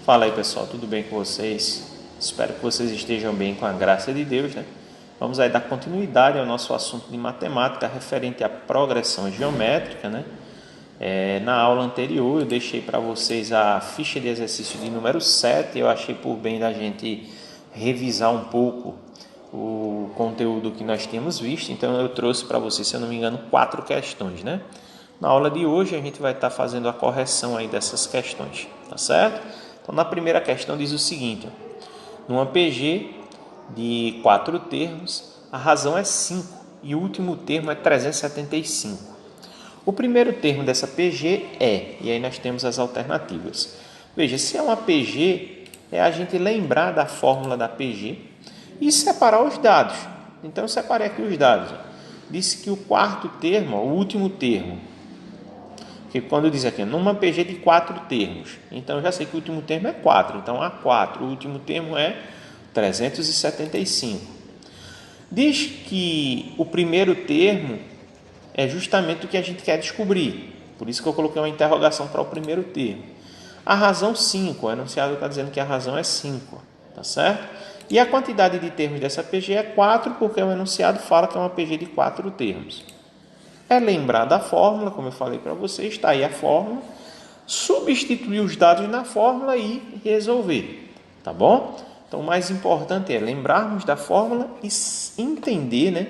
Fala aí, pessoal, tudo bem com vocês? Espero que vocês estejam bem com a graça de Deus, né? Vamos aí dar continuidade ao nosso assunto de matemática referente à progressão geométrica, né? Na aula anterior eu deixei para vocês a ficha de exercício de número 7, eu achei por bem da gente revisar um pouco o conteúdo que nós tínhamos visto, então eu trouxe para vocês, se eu não me engano, 4 questões, né? Na aula de hoje a gente vai estar fazendo a correção aí dessas questões, tá certo? Então, na primeira questão diz o seguinte: numa PG de 4 termos, a razão é 5 e o último termo é 375. O primeiro termo dessa PG e aí nós temos as alternativas. Veja, se é uma PG, é a gente lembrar da fórmula da PG e separar os dados. Então, eu separei aqui os dados. Disse que o quarto termo, o último termo, que quando diz aqui, numa PG de 4 termos, então eu já sei que o último termo é 4, então A4, o último termo é 375. Diz que o primeiro termo é justamente o que a gente quer descobrir, por isso que eu coloquei uma interrogação para o primeiro termo. A razão 5, o enunciado está dizendo que a razão é 5, tá certo? E a quantidade de termos dessa PG é 4, porque o enunciado fala que é uma PG de 4 termos. É lembrar da fórmula, como eu falei para vocês, está aí a fórmula, substituir os dados na fórmula e resolver, tá bom? Então, o mais importante é lembrarmos da fórmula e entender, né?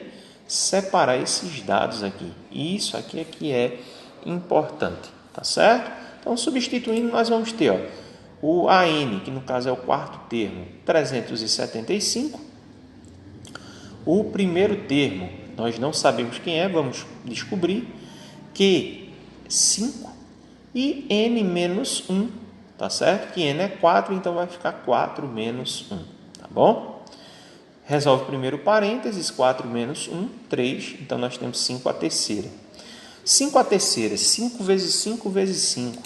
Separar esses dados aqui. Isso aqui é que é importante, tá certo? Então, substituindo, nós vamos ter o AN, que no caso é o quarto termo, 375. O primeiro termo, nós não sabemos quem é, vamos descobrir que 5 e n menos 1, tá certo? Que n é 4, então vai ficar 4 menos 1, tá bom? Resolve primeiro parênteses, 4 menos 1, 3, então nós temos 5 a terceira. 5 a terceira, 5 vezes 5 vezes 5.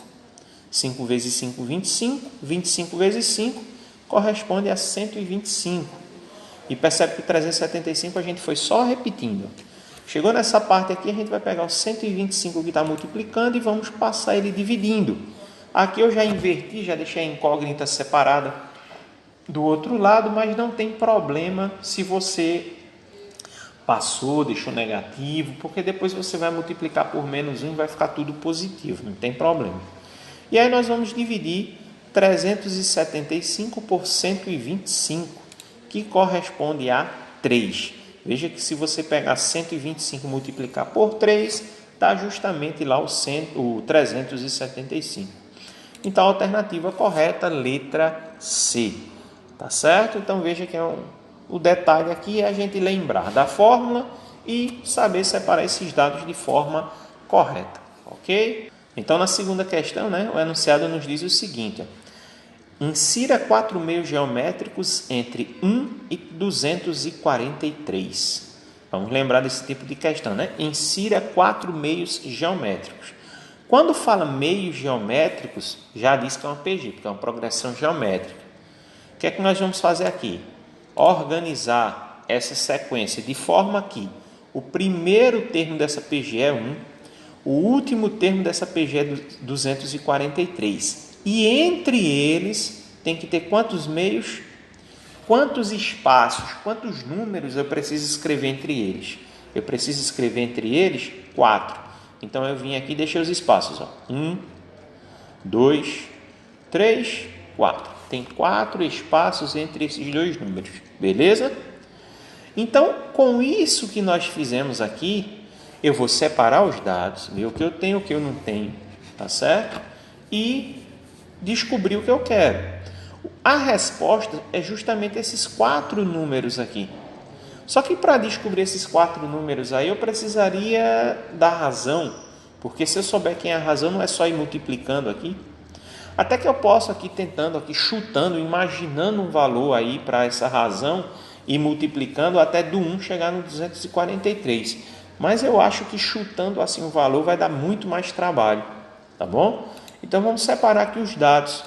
5 vezes 5, 25. 25 vezes 5 corresponde a 125. E percebe que 375 a gente foi só repetindo. Chegou nessa parte aqui, a gente vai pegar o 125 que está multiplicando e vamos passar ele dividindo. Aqui eu já inverti, já deixei a incógnita separada do outro lado, mas não tem problema se você passou, deixou negativo, porque depois você vai multiplicar por menos 1 e vai ficar tudo positivo, não tem problema. E aí nós vamos dividir 375 por 125. Que corresponde a 3. Veja que se você pegar 125 e multiplicar por 3, está justamente lá o 375. Então, a alternativa correta, letra C. Tá certo? Então, veja que o detalhe aqui é a gente lembrar da fórmula e saber separar esses dados de forma correta. Ok? Então, na segunda questão, né, o enunciado nos diz o seguinte: insira 4 meios geométricos entre 1 e 243. Vamos lembrar desse tipo de questão, né? Insira 4 meios geométricos. Quando fala meios geométricos, já diz que é uma PG, porque é uma progressão geométrica. O que é que nós vamos fazer aqui? Organizar essa sequência de forma que o primeiro termo dessa PG é 1, o último termo dessa PG é 243. E entre eles tem que ter quantos meios, quantos espaços, quantos números eu preciso escrever entre eles? Eu preciso escrever entre eles 4. Então eu vim aqui e deixei os espaços. 1, 2, 3, 4. Tem 4 espaços entre esses dois números. Beleza? Então, com isso que nós fizemos aqui, eu vou separar os dados, ver o que eu tenho, o que eu não tenho. Tá certo? E descobrir o que eu quero. A resposta é justamente esses 4 números aqui. Só que para descobrir esses 4 números aí, eu precisaria da razão, porque se eu souber quem é a razão, não é só ir multiplicando aqui. Até que eu posso aqui tentando, aqui chutando, imaginando um valor aí para essa razão e multiplicando até do 1 chegar no 243. Mas eu acho que chutando assim o valor vai dar muito mais trabalho, tá bom? Então, vamos separar aqui os dados.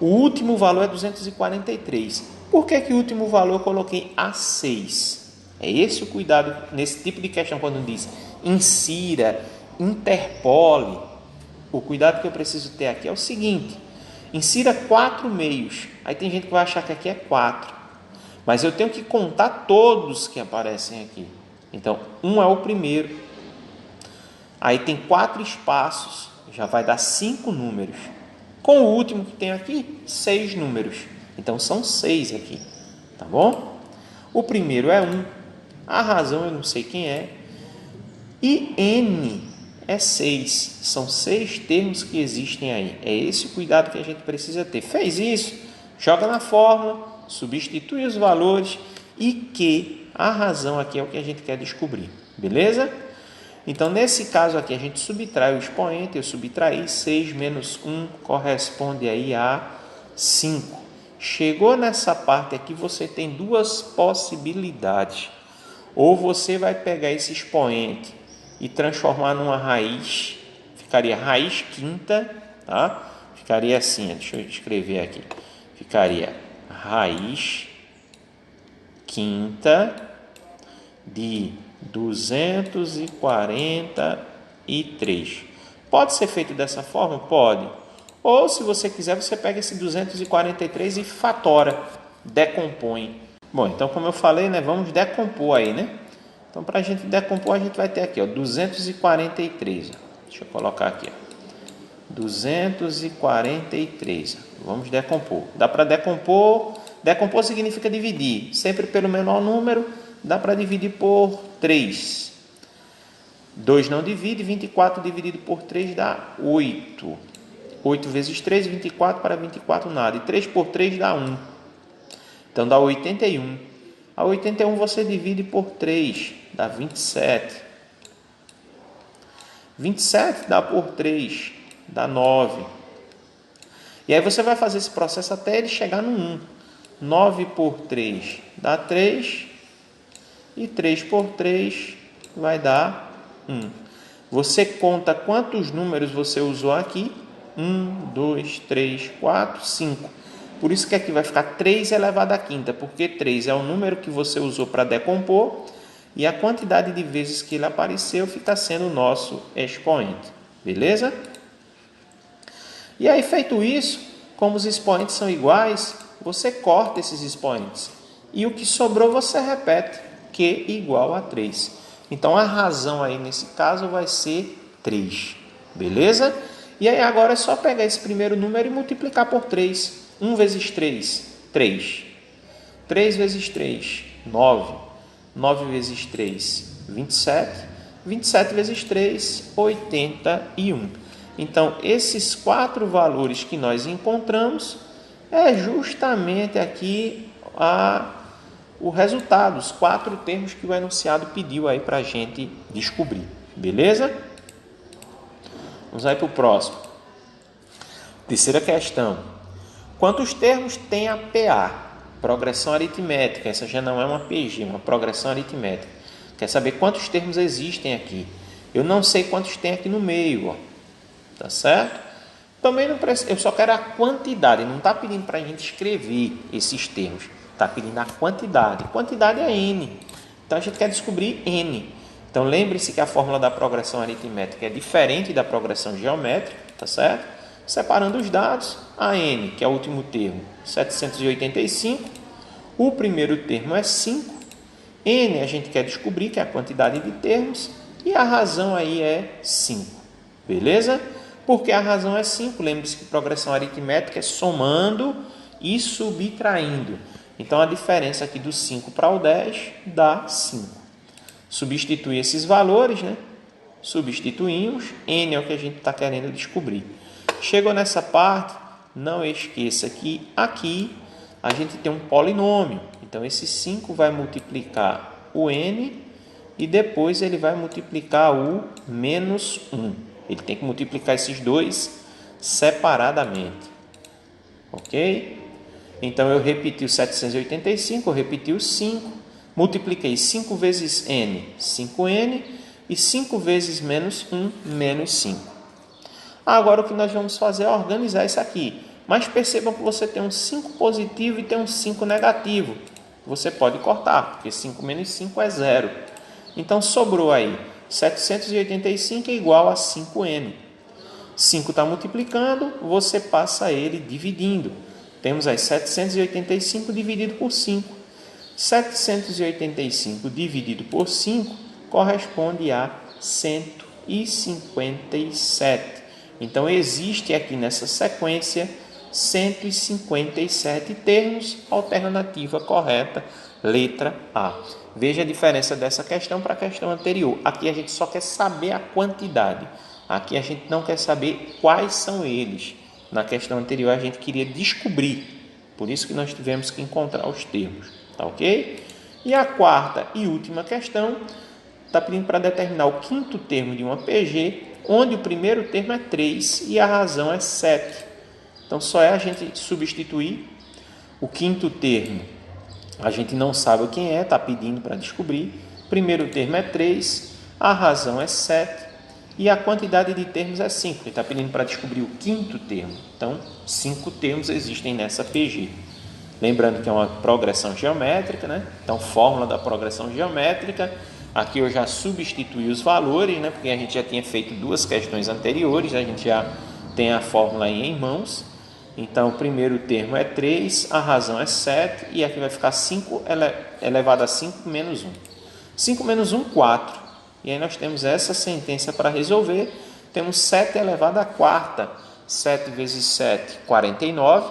O último valor é 243. Por que o último valor eu coloquei A6? É esse o cuidado nesse tipo de questão, quando diz insira, interpole. O cuidado que eu preciso ter aqui é o seguinte: Insira 4 meios. Aí tem gente que vai achar que aqui é 4. Mas eu tenho que contar todos que aparecem aqui. Então, 1 é o primeiro. Aí tem 4 espaços. Já vai dar 5 números. Com o último que tem aqui, 6 números. Então, são 6 aqui. Tá bom? O primeiro é 1. A razão eu não sei quem é. E N é 6. São 6 termos que existem aí. É esse o cuidado que a gente precisa ter. Fez isso? Joga na fórmula, substitui os valores e que a razão aqui é o que a gente quer descobrir. Beleza? Então, nesse caso aqui, a gente subtrai o expoente. Eu subtraí 6 menos 1 corresponde aí a 5. Chegou nessa parte aqui, você tem duas possibilidades. Ou você vai pegar esse expoente e transformar numa raiz, ficaria raiz quinta, tá? Ficaria assim, deixa eu escrever aqui. Ficaria raiz quinta de 243. Pode ser feito dessa forma? Pode. Ou, se você quiser, você pega esse 243 e fatora, decompõe. Bom, então, como eu falei, né, vamos decompor aí, né? Então, para a gente decompor, a gente vai ter aqui, ó, 243. Deixa eu colocar aqui, ó, 243. Vamos decompor. Dá para decompor. Decompor significa dividir. Sempre pelo menor número, dá para dividir por 3. 2 não divide, 24 dividido por 3 dá 8. 8 vezes 3, 24, para 24 nada. E 3 por 3 dá 1. Então, dá 81. A 81 você divide por 3, dá 27. 27 dá por 3, dá 9. E aí você vai fazer esse processo até ele chegar no 1. 9 por 3 dá 3. E 3 por 3 vai dar 1. Você conta quantos números você usou aqui. 1, 2, 3, 4, 5. Por isso que aqui vai ficar 3 elevado à quinta, porque 3 é o número que você usou para decompor e a quantidade de vezes que ele apareceu fica sendo o nosso expoente. Beleza? E aí, feito isso, como os expoentes são iguais, você corta esses expoentes. E o que sobrou você repete, Q igual a 3. Então, a razão aí nesse caso vai ser 3. Beleza? E aí agora é só pegar esse primeiro número e multiplicar por 3. 1 vezes 3, 3. 3 vezes 3, 9. 9 vezes 3, 27. 27 vezes 3, 81. Então, esses 4 valores que nós encontramos é justamente aqui o resultado, os 4 termos que o enunciado pediu aí para a gente descobrir. Beleza? Vamos aí para o próximo. Terceira questão. Quantos termos tem a PA? Progressão aritmética. Essa já não é uma PG, uma progressão aritmética. Quer saber quantos termos existem aqui? Eu não sei quantos tem aqui no meio, ó. Tá certo? Também não precisa, eu só quero a quantidade. Não está pedindo para a gente escrever esses termos. Está pedindo a quantidade. Quantidade é N. Então a gente quer descobrir N. Então, lembre-se que a fórmula da progressão aritmética é diferente da progressão geométrica, tá certo? Separando os dados, a N, que é o último termo, 785. O primeiro termo é 5. N a gente quer descobrir, que é a quantidade de termos. E a razão aí é 5. Beleza? Porque a razão é 5. Lembre-se que progressão aritmética é somando e subtraindo. Então, a diferença aqui do 5 para o 10 dá 5. Substituir esses valores, né? Substituímos. N é o que a gente está querendo descobrir. Chegou nessa parte, não esqueça que aqui a gente tem um polinômio. Então, esse 5 vai multiplicar o N e depois ele vai multiplicar o menos 1. Ele tem que multiplicar esses dois separadamente. Ok? Então, eu repeti o 785, eu repeti o 5. Multipliquei 5 vezes N, 5N, e 5 vezes menos 1, menos 5. Agora, o que nós vamos fazer é organizar isso aqui. Mas percebam que você tem um 5 positivo e tem um 5 negativo. Você pode cortar, porque 5 menos 5 é 0. Então, sobrou aí 785 é igual a 5N. 5 está multiplicando, você passa ele dividindo. Temos aí 785 dividido por 5. 785 dividido por 5 corresponde a 157. Então, existe aqui nessa sequência 157 termos, alternativa correta, letra A. Veja a diferença dessa questão para a questão anterior. Aqui a gente só quer saber a quantidade. Aqui a gente não quer saber quais são eles. Na questão anterior a gente queria descobrir. Por isso que nós tivemos que encontrar os termos. Tá ok? E a quarta e última questão está pedindo para determinar o quinto termo de uma PG, onde o primeiro termo é 3 e a razão é 7. Então, só é a gente substituir o quinto termo. A gente não sabe quem é, está pedindo para descobrir. O primeiro termo é 3, a razão é 7 e a quantidade de termos é 5. Ele está pedindo para descobrir o quinto termo. Então, 5 termos existem nessa PG. Lembrando que é uma progressão geométrica, né? Então, fórmula da progressão geométrica. Aqui eu já substituí os valores, né? Porque a gente já tinha feito 2 questões anteriores, a gente já tem a fórmula aí em mãos. Então, o primeiro termo é 3, a razão é 7, e aqui vai ficar 5 elevado a 5 menos 1. 5 menos 1, 4. E aí nós temos essa sentença para resolver. Temos 7 elevado a quarta. 7 vezes 7, 49.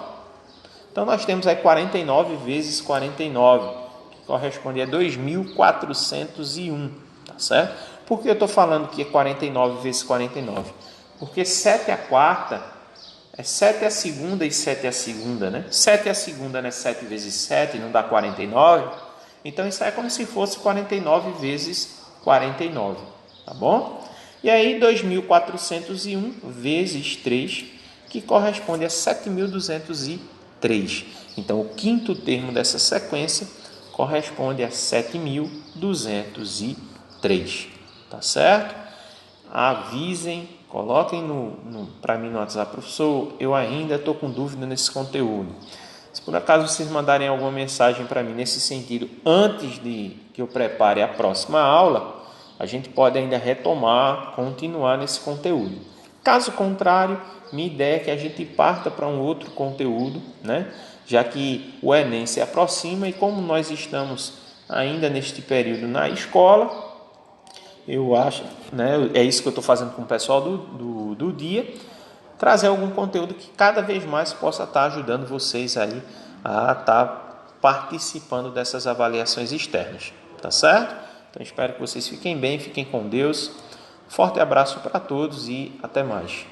Então, nós temos aí 49 vezes 49, que corresponde a 2.401, tá certo? Por que eu estou falando que é 49 vezes 49? Porque 7 a quarta é 7 a segunda e 7 a segunda, né? 7 a segunda, né? 7 vezes 7 não dá 49? Então, isso é como se fosse 49 vezes 49, tá bom? E aí, 2.401 vezes 3, que corresponde a 7.203. Então, o quinto termo dessa sequência corresponde a 7.203, tá certo? Avisem, coloquem para mim no WhatsApp, professor, eu ainda estou com dúvida nesse conteúdo. Se por acaso vocês mandarem alguma mensagem para mim nesse sentido, antes de que eu prepare a próxima aula, a gente pode ainda retomar, continuar nesse conteúdo. Caso contrário, minha ideia é que a gente parta para um outro conteúdo, né? Já que o Enem se aproxima e como nós estamos ainda neste período na escola, eu acho, né, é isso que eu estou fazendo com o pessoal do dia, trazer algum conteúdo que cada vez mais possa estar ajudando vocês aí a estar participando dessas avaliações externas, tá certo? Então, espero que vocês fiquem bem, fiquem com Deus. Forte abraço para todos e até mais.